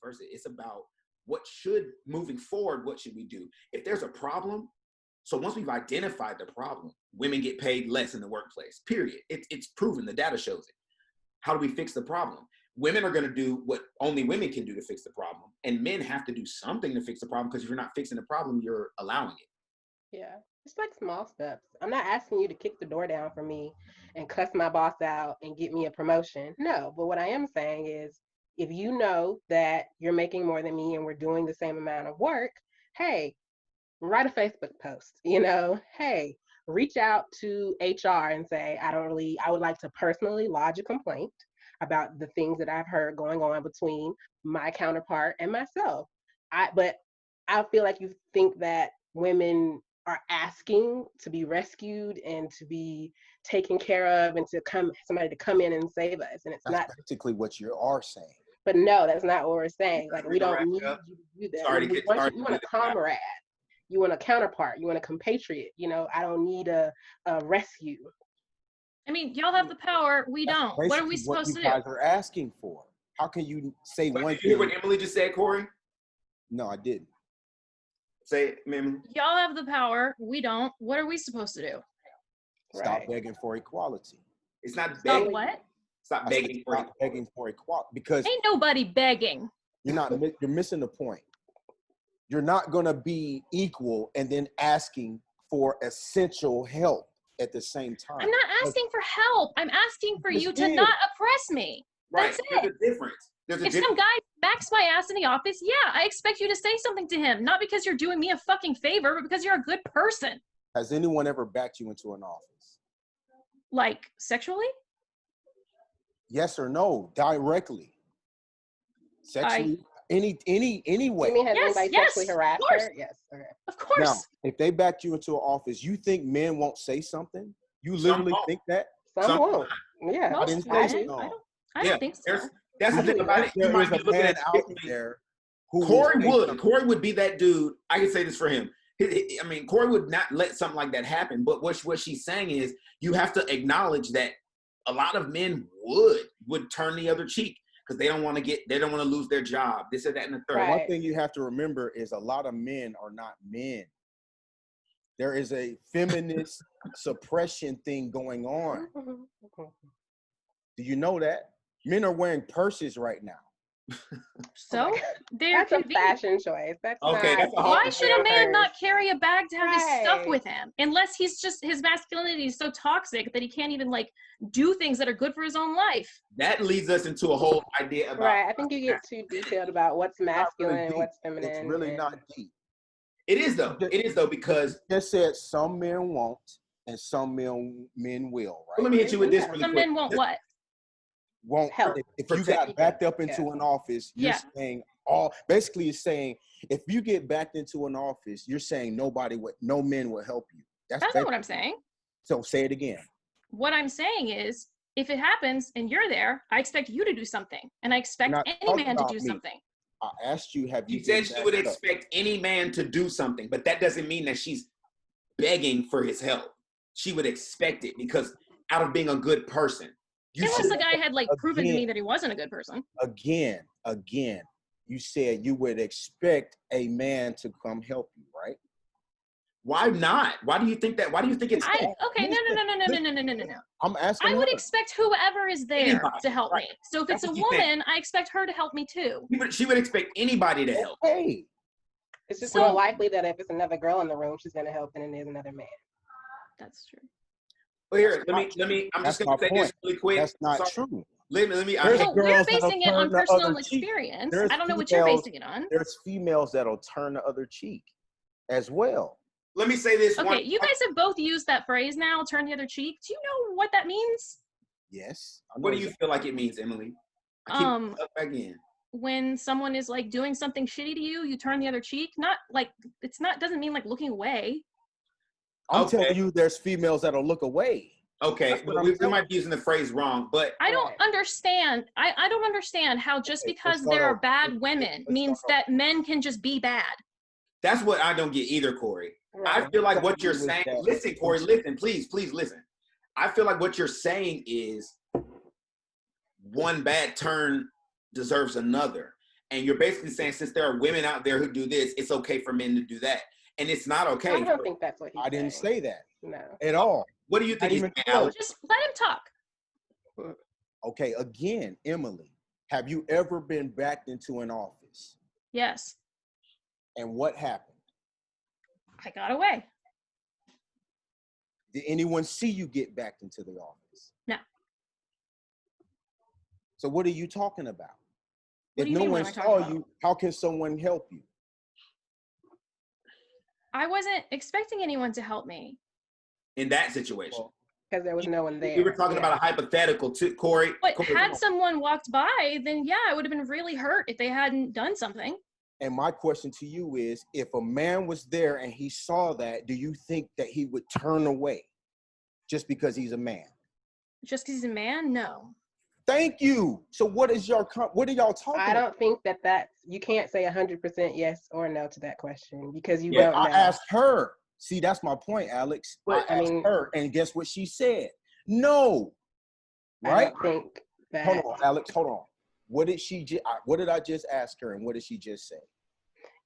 versa. It's about moving forward, what should we do? If there's a problem, so once we've identified the problem, women get paid less in the workplace, period. It's proven, the data shows it. How do we fix the problem? Women are going to do what only women can do to fix the problem. And men have to do something to fix the problem, because if you're not fixing the problem, you're allowing it. Yeah, it's like small steps. I'm not asking you to kick the door down for me and cuss my boss out and get me a promotion. No, but what I am saying is, if you know that you're making more than me and we're doing the same amount of work, hey, write a Facebook post, hey, reach out to HR and say, I would like to personally lodge a complaint about the things that I've heard going on between my counterpart and myself. But I feel like you think that women are asking to be rescued and to be taken care of and somebody to come in and save us. And that's not practically what you are saying. But no, that's not what we're saying. Like, we don't need you to do that. You want a comrade. You want a counterpart. You want a compatriot. I don't need a rescue. I mean, y'all have the power. We don't. What are we supposed to do? What you guys are asking for. How can you say one thing? Did you hear what Emily just said, Corey? No, I didn't. Say it, Emily. Y'all have the power. We don't. What are we supposed to do? Stop begging for equality. It's not begging. Stop what? Stop begging for equality. Begging for equality, because ain't nobody begging. You're missing the point. You're not going to be equal and then asking for essential help at the same time. I'm not asking for help. I'm asking for you to not oppress me. That's it. There's a difference. If some guy backs my ass in the office, yeah, I expect you to say something to him. Not because you're doing me a fucking favor, but because you're a good person. Has anyone ever backed you into an office? Like, sexually? Yes or no? Directly? Sexually? Any way? You mean has anybody sexually harassed her? Yes. Okay. Of course. Now, if they backed you into an office, you think men won't say something? You literally think that? Some won't. Yeah. I didn't say so. I don't think so. That's the thing about it. You might be looking at out there. Corey would be that dude. I can say this for him. I mean, Corey would not let something like that happen. But what she's saying is, you have to acknowledge that a lot of men would turn the other cheek, because they don't want to lose their job. This or that and the third. Right. One thing you have to remember is a lot of men are not men. There is a feminist suppression thing going on. Do you know that? Men are wearing purses right now. So they're that's a fashion choice. That's okay. Not, why should a man not carry a bag to have his stuff with him? Unless his masculinity is so toxic that he can't even do things that are good for his own life. That leads us into a whole idea about. Right. I think you get too detailed about what's masculine and what's feminine. It's really not deep. It is though. Because you just said some men won't and some men will. Right. Well, let me hit you with this really quick. Some men won't what? Won't help. If you got backed up into an office, you're saying basically it's saying, if you get backed into an office, you're saying no men will help you. That's not what I'm saying. So say it again. What I'm saying is, if it happens and you're there, I expect you to do something. And I expect any man to do something. I asked you, have you said she would expect any man to do something, but that doesn't mean that she's begging for his help. She would expect it because out of being a good person. Unless the guy had proven to me that he wasn't a good person. Again, you said you would expect a man to come help you, right? Why not? Why do you think that? Why do you think it's okay? No. I'm asking. I would expect whoever is there to help me. So if it's a woman, I expect her to help me too. She would expect anybody to help. Hey, it's just more likely that if it's another girl in the room, she's going to help than it is another man. That's true. Well, here, let me. I'm just going to say this really quick. That's not true. Let me. So we're basing it on personal experience. I don't know what you're basing it on. There's females that'll turn the other cheek, as well. Let me say this. Okay, you guys have both used that phrase now, turn the other cheek. Do you know what that means? Yes. What do you feel like it means, Emily? I keep up again. When someone is doing something shitty to you, you turn the other cheek. Not doesn't mean looking away. I'm telling you, there's females that'll look away. Okay, but we might be using the phrase wrong, but I don't understand. I don't understand how just because there are bad women means that men can just be bad. That's what I don't get either, Corey. Right. I feel like what you're saying, listen, Corey, listen, please listen. I feel like what you're saying is one bad turn deserves another. And you're basically saying, since there are women out there who do this, it's okay for men to do that. And it's not okay. I don't think that's what he's I didn't saying. say that. No. At all. What do you think he's saying, close. Alex? Just let him talk. Okay, again, Emily, have you ever been backed into an office? Yes. And what happened? I got away. Did anyone see you get backed into the office? No. So what are you talking about? What If do you no mean, what one am I talking saw about? you, how can someone help you? I wasn't expecting anyone to help me. In that situation. Because there was no one there. We were talking about a hypothetical too, Corey. But Corey, had someone walked by, then yeah, I would have been really hurt if they hadn't done something. And my question to you is, if a man was there and he saw that, do you think that he would turn away just because he's a man? Just because he's a man? No. Thank you. So what are y'all talking about? I don't think that's, you can't say 100% yes or no to that question because you Yeah, don't know. I asked her. See, that's my point, Alex. But, I asked her, and guess what she said? No. Right? I don't think that. Hold on, Alex. Hold on. What did I just ask her, and what did she just say?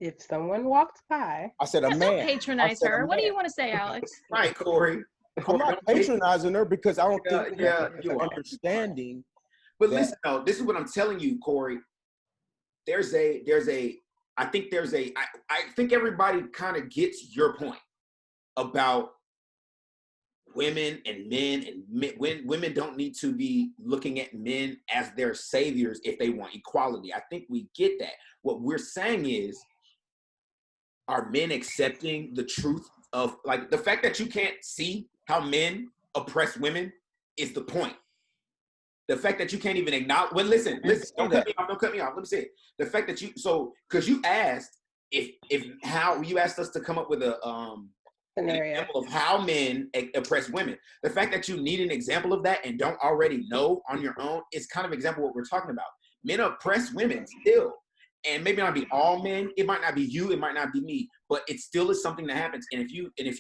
If someone walked by. I said a man. Don't patronize her. What do you want to say, Alex? right, Corey. I'm not patronizing her because I don't think you are understanding. But listen, though, this is what I'm telling you, Corey. I think everybody kind of gets your point about women and men, and women don't need to be looking at men as their saviors if they want equality. I think we get that. What we're saying is, are men accepting the truth of, like, the fact that you can't see how men oppress women is the point. The fact that you can't even acknowledge, well, listen, don't cut me off. Let me say it. The fact that because you asked how you asked us to come up with an example of how men oppress women. The fact that you need an example of that and don't already know on your own is kind of example of what we're talking about. Men oppress women still. And maybe not be all men. It might not be you. It might not be me. But it still is something that happens. And if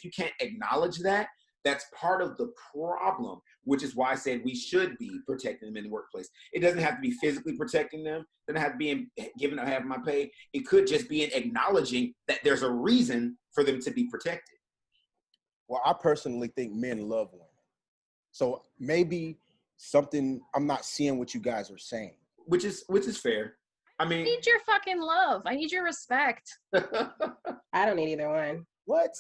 you can't acknowledge that, that's part of the problem, which is why I said we should be protecting them in the workplace. It doesn't have to be physically protecting them. It doesn't have to be giving half my pay. It could just be in acknowledging that there's a reason for them to be protected. Well, I personally think men love women. So maybe something I'm not seeing what you guys are saying. Which is fair. I mean, I need your fucking love. I need your respect. I don't need either one. What?